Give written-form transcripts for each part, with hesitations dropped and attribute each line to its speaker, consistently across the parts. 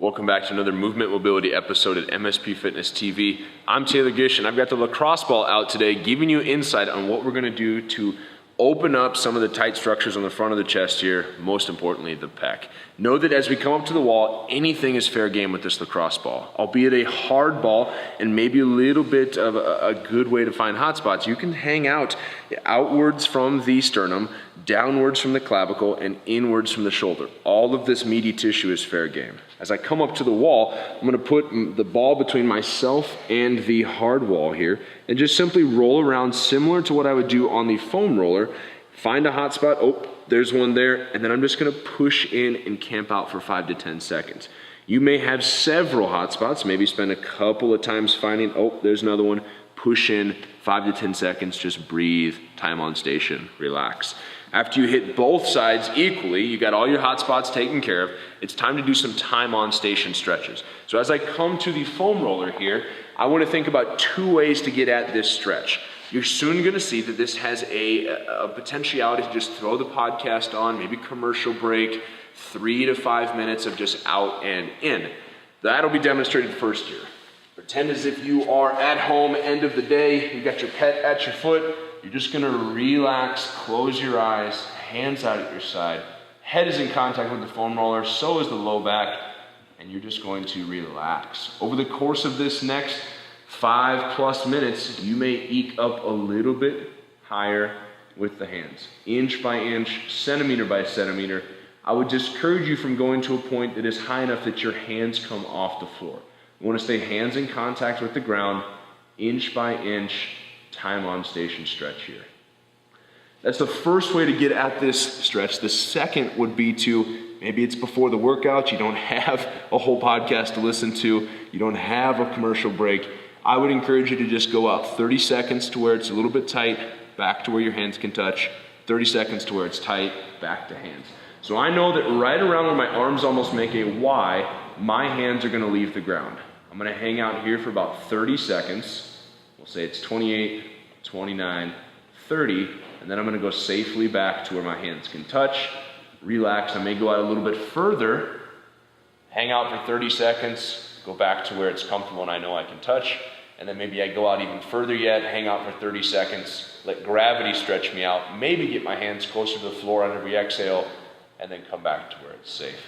Speaker 1: Welcome back to another movement mobility episode at MSP Fitness TV. I'm Taylor Gish and I've got the lacrosse ball out today giving you insight on what we're gonna do to open up some of the tight structures on the front of the chest here, most importantly, the pec. Know that as we come up to the wall, anything is fair game with this lacrosse ball. Albeit a hard ball and maybe a little bit of a good way to find hot spots, you can hang out outwards from the sternum, downwards from the clavicle, and inwards from the shoulder. All of this meaty tissue is fair game. As I come up to the wall, I'm gonna put the ball between myself and the hard wall here and just simply roll around similar to what I would do on the foam roller. Find a hot spot, oh, there's one there, and then I'm just gonna push in and camp out for 5 to 10 seconds. You may have several hot spots, maybe spend a couple of times finding, oh, there's another one, push in, 5 to 10 seconds, just breathe, time on station, relax. After you hit both sides equally, you got all your hot spots taken care of, it's time to do some time on station stretches. So as I come to the foam roller here, I want to think about 2 ways to get at this stretch. You're soon going to see that this has a potentiality to just throw the podcast on, maybe commercial break, 3 to 5 minutes of just out and in. That'll be demonstrated first here. Pretend as if you are at home, end of the day, you got your pet at your foot, you're just gonna relax, close your eyes, hands out at your side, head is in contact with the foam roller, so is the low back, and you're just going to relax. Over the course of this next 5+ minutes, you may eke up a little bit higher with the hands. Inch by inch, centimeter by centimeter. I would discourage you from going to a point that is high enough that your hands come off the floor. You want to stay hands in contact with the ground, inch by inch, time on station stretch here. That's the first way to get at this stretch. The second would be to, maybe it's before the workout, you don't have a whole podcast to listen to, you don't have a commercial break. I would encourage you to just go out 30 seconds to where it's a little bit tight, back to where your hands can touch, 30 seconds to where it's tight, back to hands. So I know that right around where my arms almost make a Y, my hands are gonna leave the ground. I'm gonna hang out here for about 30 seconds. We'll say it's 28, 29, 30, and then I'm gonna go safely back to where my hands can touch, relax. I may go out a little bit further, hang out for 30 seconds, go back to where it's comfortable and I know I can touch, and then maybe I go out even further yet, hang out for 30 seconds, let gravity stretch me out, maybe get my hands closer to the floor on every exhale, and then come back to where it's safe.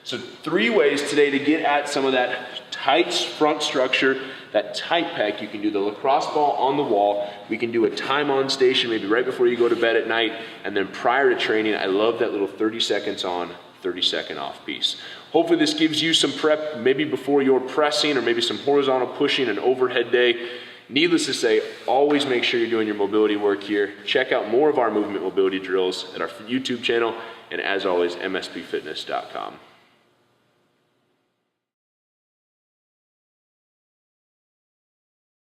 Speaker 1: So 3 ways today to get at some of that tight front structure, that tight pec. You can do the lacrosse ball on the wall. We can do a time on station, maybe right before you go to bed at night. And then prior to training, I love that little 30 seconds on, 30 second off piece. Hopefully this gives you some prep, maybe before you're pressing or maybe some horizontal pushing, an overhead day. Needless to say, always make sure you're doing your mobility work here. Check out more of our movement mobility drills at our YouTube channel. And as always, mspfitness.com.